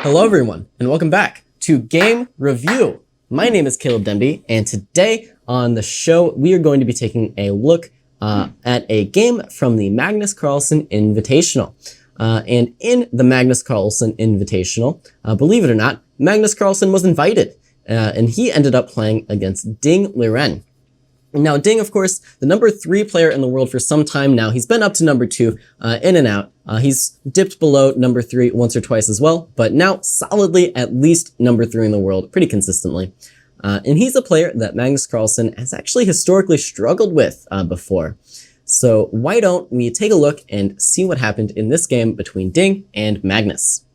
Hello everyone, and welcome back to Game Review. My name is Caleb Denby, and today on the show, we are going to be taking a look at a game from the Magnus Carlsen Invitational. And in the Magnus Carlsen Invitational, believe it or not, Magnus Carlsen was invited, and he ended up playing against Liren. Now, Ding, of course, the number 3 player in the world for some time now. He's been up to number 2, in and out. He's dipped below number 3 once or twice as well, but now solidly at least number 3 in the world pretty consistently. And he's a player that Magnus Carlsen has actually historically struggled with before. So why don't we take a look and see what happened in this game between Ding and Magnus.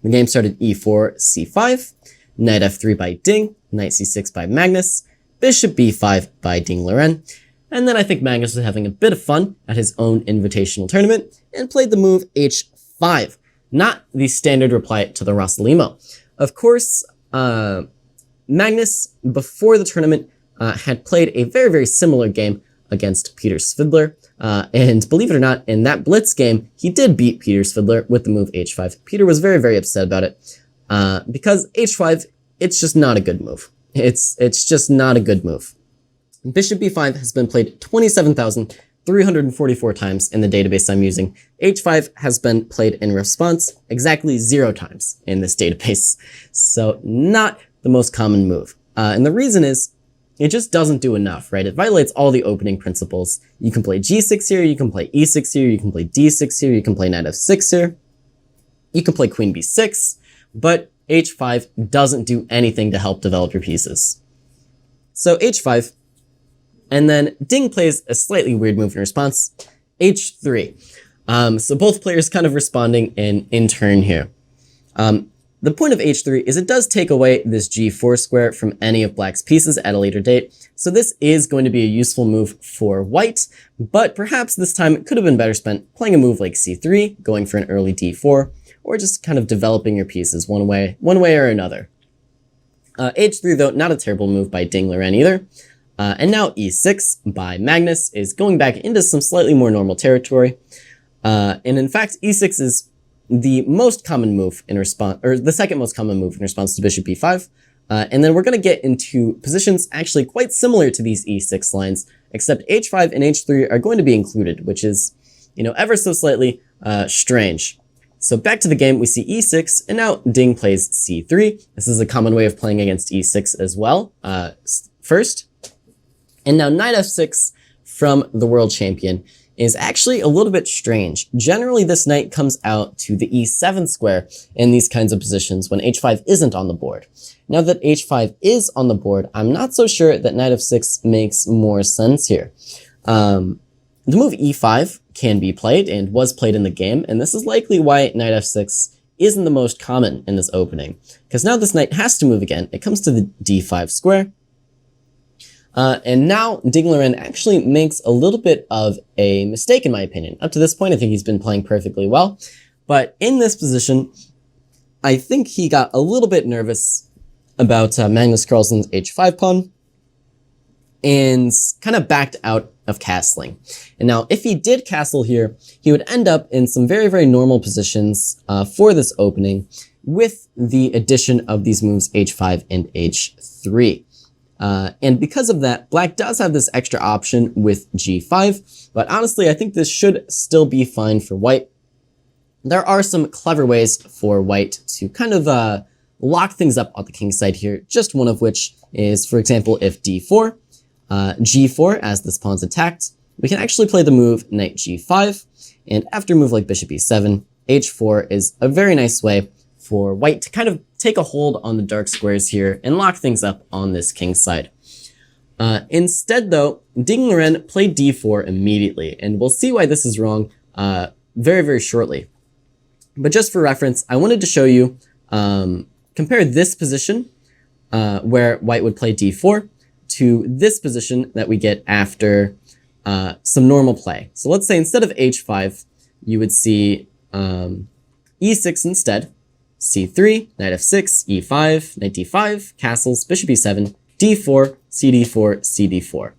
The game started e4, c5, knight f3 by Ding, knight c6 by Magnus, bishop b5 by Liren, and then I think Magnus was having a bit of fun at his own invitational tournament and played the move h5, not the standard reply to the Rossolimo. Of course, Magnus, before the tournament, had played a very, very similar game against Peter Svidler, and believe it or not, in that blitz game, he did beat Peter Svidler with the move h5. Peter was very, very upset about it, because h5, it's just not a good move. It's just not a good move. Bishop b5 has been played 27,344 times in the database I'm using. h5 has been played in response exactly 0 times in this database. So not the most common move. And the reason is, it just doesn't do enough, right? It violates all the opening principles. You can play g6 here, you can play e6 here, you can play d6 here, you can play knight f6 here, you can play queen b6, but h5 doesn't do anything to help develop your pieces. So h5, and then Ding plays a slightly weird move in response, h3. So both players kind of responding in turn here. The point of h3 is it does take away this g4 square from any of black's pieces at a later date, so this is going to be a useful move for white, but perhaps this time it could have been better spent playing a move like c3, going for an early d4, or just kind of developing your pieces one way or another. h3 though, not a terrible move by Liren either. And now e6 by Magnus is going back into some slightly more normal territory. And in fact, e6 is the most common move in response, or the second most common move in response to bishop b5. And then we're going to get into positions actually quite similar to these e6 lines, except h5 and h3 are going to be included, which is, ever so slightly strange. So back to the game, we see e6, and now Ding plays c3. This is a common way of playing against e6 as well, first. And now knight f6 from the world champion is actually a little bit strange. Generally, this knight comes out to the e7 square in these kinds of positions when h5 isn't on the board. Now that h5 is on the board, I'm not so sure that knight f6 makes more sense here. The move e5 can be played and was played in the game, and this is likely why knight f6 isn't the most common in this opening, because now this knight has to move again. It comes to the d5 square, and now Liren actually makes a little bit of a mistake in my opinion. Up to this point, I think he's been playing perfectly well, but in this position, I think he got a little bit nervous about Magnus Carlsen's h5 pawn, and kind of backed out of castling. And now if he did castle here, he would end up in some very, very normal positions for this opening with the addition of these moves h5 and h3. And because of that, black does have this extra option with g5, but honestly, I think this should still be fine for white. There are some clever ways for white to kind of lock things up on the king side here, just one of which is, for example, if d4, g4 as this pawn's attacked, we can actually play the move knight g5, and after a move like bishop e7, h4 is a very nice way for white to kind of take a hold on the dark squares here and lock things up on this king side. Instead though, Liren played d4 immediately, and we'll see why this is wrong very, very shortly. But just for reference, I wanted to show you, compare this position where white would play d4 to this position that we get after some normal play. So let's say instead of h5, you would see e6 instead, c3, knight f6, e5, knight d5, castles, bishop e7, d4, cd4, cd4,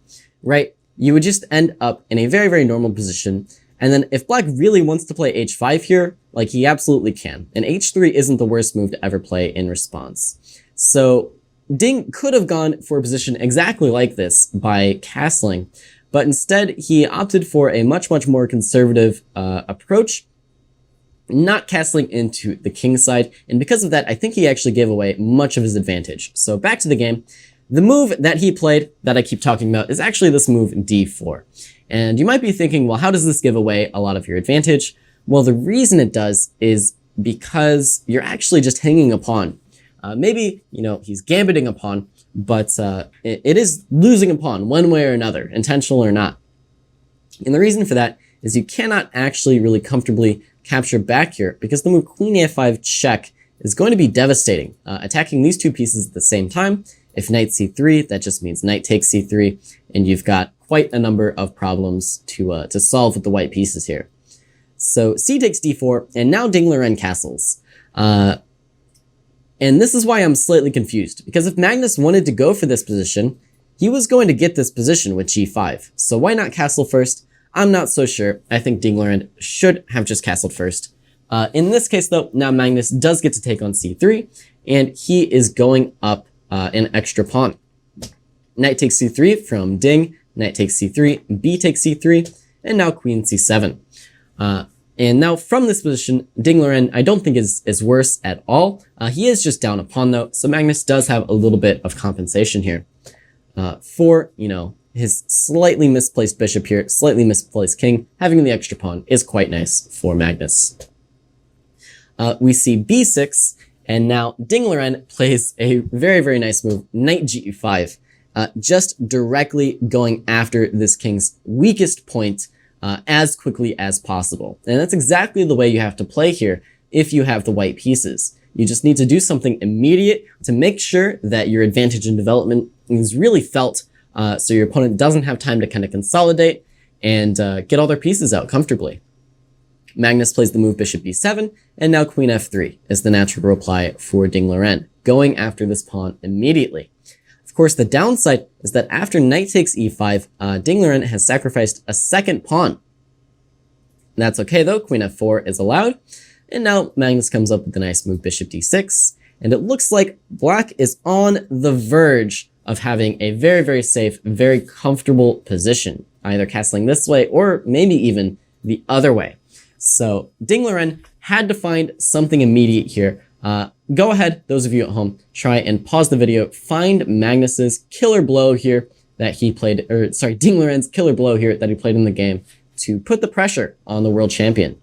right? You would just end up in a very, very normal position And then if black really wants to play h5 here, like he absolutely can. And h3 isn't the worst move to ever play in response. So Ding could have gone for a position exactly like this by castling, but instead he opted for a much more conservative approach, not castling into the king side, and because of that, I think he actually gave away much of his advantage. So back to the game. The move that he played, that I keep talking about, is actually this move d4. And you might be thinking, well, how does this give away a lot of your advantage? Well, the reason it does is because you're actually just hanging a pawn. Maybe, he's gambiting a pawn, but it is losing a pawn one way or another, intentional or not. And the reason for that is you cannot actually really comfortably capture back here, because the move queen a5 check is going to be devastating, attacking these two pieces at the same time. If knight c3, that just means knight takes c3, and you've got quite a number of problems to solve with the white pieces here. So c takes d4, and now Liren castles. And this is why I'm slightly confused, because if Magnus wanted to go for this position, he was going to get this position with g5. So why not castle first? I'm not so sure. I think Liren should have just castled first. In this case, though, now Magnus does get to take on c3, and he is going up an extra pawn. Knight takes c3 from Ding, knight takes c3, b takes c3, and now queen c7. And now from this position, Liren I don't think is worse at all. He is just down a pawn though, so Magnus does have a little bit of compensation here for, his slightly misplaced bishop here, slightly misplaced king. Having the extra pawn is quite nice for Magnus. We see b6, and now Liren plays a very nice move, knight g5, just directly going after this king's weakest point as quickly as possible. And that's exactly the way you have to play here if you have the white pieces. You just need to do something immediate to make sure that your advantage in development is really felt, so your opponent doesn't have time to kind of consolidate and get all their pieces out comfortably. Magnus plays the move bishop b7, and now queen f3 is the natural reply for Liren, going after this pawn immediately. Of course, the downside is that after knight takes e5, Liren has sacrificed a second pawn. That's okay though, queen f4 is allowed, and now Magnus comes up with the nice move bishop d6, and it looks like black is on the verge of having a very safe, very comfortable position, either castling this way or maybe even the other way. So Liren had to find something immediate here. Go ahead, those of you at home, try and pause the video, find Magnus's killer blow here that he played, Liren's killer blow here that he played in the game to put the pressure on the world champion.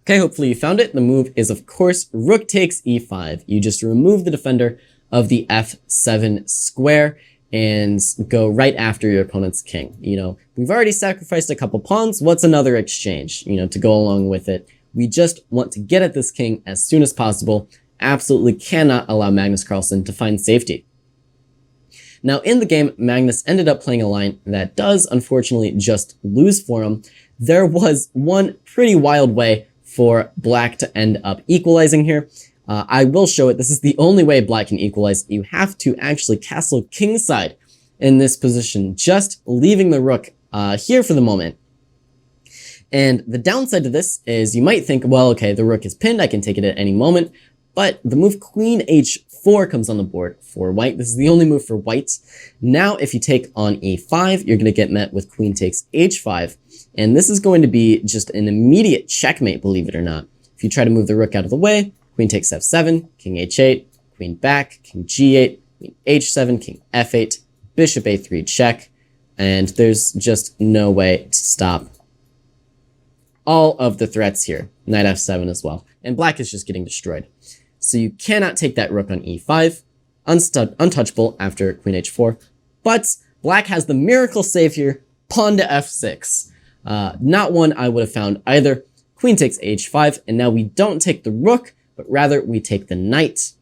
Okay, hopefully you found it. The move is, of course, rook takes e5. You just remove the defender of the f7 square and go right after your opponent's king. We've already sacrificed a couple pawns. What's another exchange, to go along with it? We just want to get at this king as soon as possible. Absolutely cannot allow Magnus Carlsen to find safety. Now in the game, Magnus ended up playing a line that does unfortunately just lose for him. There was one pretty wild way for black to end up equalizing here. I will show it. This is the only way black can equalize. You have to actually castle kingside in this position, just leaving the rook here for the moment. And the downside to this is you might think, well, okay, the rook is pinned, I can take it at any moment, but the move queen h4 comes on the board for white. This is the only move for white. Now, if you take on e5, you're going to get met with queen takes h5, and this is going to be just an immediate checkmate, believe it or not. If you try to move the rook out of the way, queen takes f7, king h8, queen back, king g8, queen h7, king f8, bishop a3 check, and there's just no way to stop all of the threats here. Knight f7 as well. And black is just getting destroyed. So you cannot take that rook on e5, untouchable after queen h4, but black has the miracle save here, pawn to f6. Not one I would have found either. Queen takes h5, and now we don't take the rook, but rather we take the knight.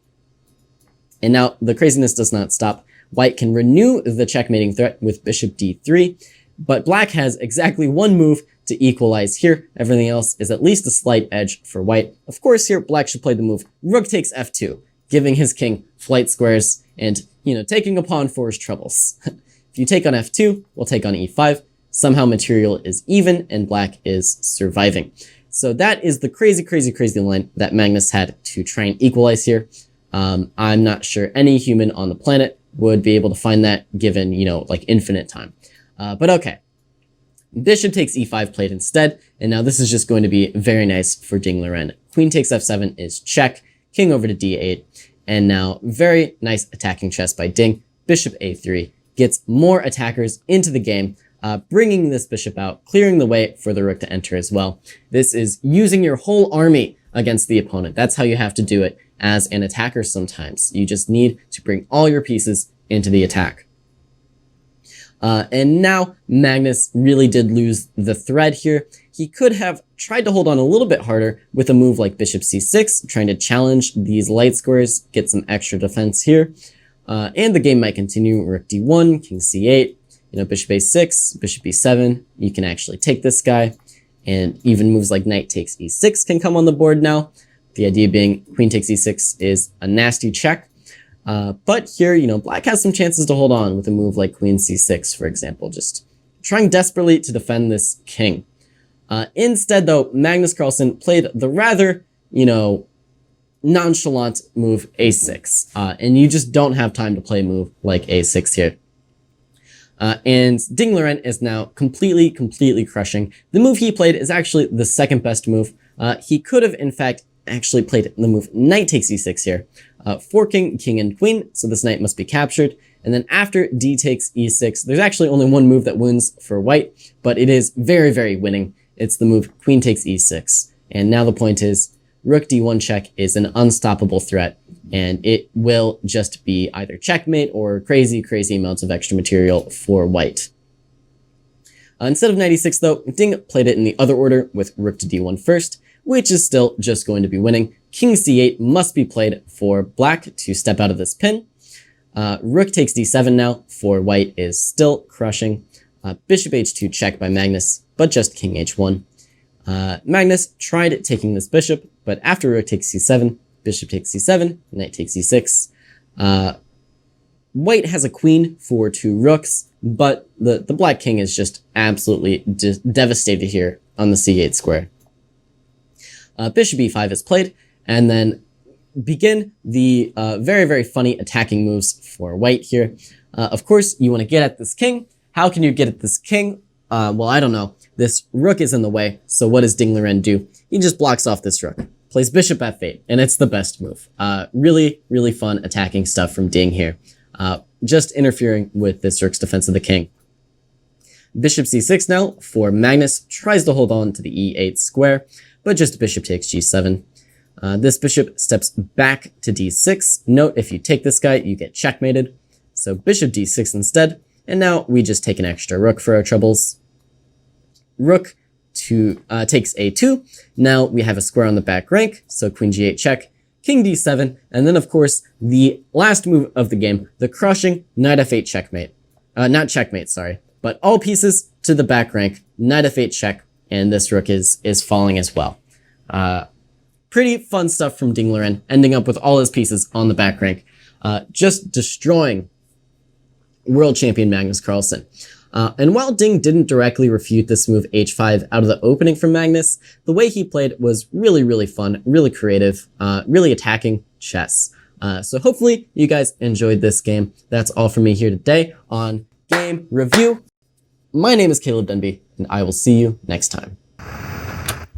And now the craziness does not stop. White can renew the checkmating threat with bishop d3, but black has exactly one move to equalize here. Everything else is at least a slight edge for white. Of course, here black should play the move rook takes f2, giving his king flight squares and, taking a pawn for his troubles. If you take on f2, we'll take on e5. somehow material is even and black is surviving. So that is the crazy, crazy, crazy line that Magnus had to try and equalize here. I'm not sure any human on the planet would be able to find that given, like infinite time. But okay. Bishop takes e5 played instead, and now this is just going to be very nice for Ding Liren. Queen takes f7 is check, king over to d8, and now very nice attacking chess by Ding. Bishop a3 gets more attackers into the game, bringing this bishop out, clearing the way for the rook to enter as well. This is using your whole army against the opponent. That's how you have to do it as an attacker sometimes. You just need to bring all your pieces into the attack. And now Magnus really did lose the thread here. He could have tried to hold on a little bit harder with a move like bishop c6, trying to challenge these light squares, get some extra defense here. And the game might continue. Rook d1, king c8, bishop a6, bishop e7. You can actually take this guy, and even moves like knight takes e6 can come on the board now. The idea being queen takes e6 is a nasty check. But here, black has some chances to hold on with a move like queen c6, for example, just trying desperately to defend this king. Instead, though, Magnus Carlsen played the rather, nonchalant move a6. And you just don't have time to play a move like a6 here. And Ding Liren is now completely crushing. The move he played is actually the second best move. He could have, in fact, actually played the move knight takes e6 here, forking king and queen, so this knight must be captured. And then after d takes e6, there's actually only one move that wins for white, but it is very winning. It's the move queen takes e6. And now the point is, rook d1 check is an unstoppable threat, and it will just be either checkmate or crazy amounts of extra material for white. Instead of knight e6 though, Ding played it in the other order with rook to d1 first, which is still just going to be winning. King c8 must be played for black to step out of this pin. Rook takes d7 now for white is still crushing. Bishop h2 check by Magnus, but just king h1. Magnus tried taking this bishop, but after rook takes c7, bishop takes c7, knight takes e6. White has a queen for two rooks, but the black king is just absolutely devastated here on the c8 square. Bishop e5 is played, and then begin the very funny attacking moves for white here. Of course, you want to get at this king. How can you get at this king? Well, I don't know. This rook is in the way, so what does Ding Liren do? He just blocks off this rook, plays bishop f8, and it's the best move. Really fun attacking stuff from Ding here. Just interfering with this rook's defense of the king. Bishop c6 now for Magnus, tries to hold on to the e8 square, but just bishop takes g7. This bishop steps back to d6. Note, if you take this guy, you get checkmated. So bishop d6 instead, and now we just take an extra rook for our troubles. Rook takes a2. Now we have a square on the back rank, so queen g8 check, king d7, and then of course the last move of the game, the crushing knight f8 checkmate. Not checkmate, sorry, but all pieces to the back rank, knight f8 check, and this rook is falling as well. Pretty fun stuff from Ding Liren, ending up with all his pieces on the back rank, just destroying world champion Magnus Carlsen. And while Ding didn't directly refute this move h5 out of the opening from Magnus, the way he played was really fun, really creative, really attacking chess. So hopefully you guys enjoyed this game. That's all from me here today on Game Review. My name is Caleb Denby, and I will see you next time.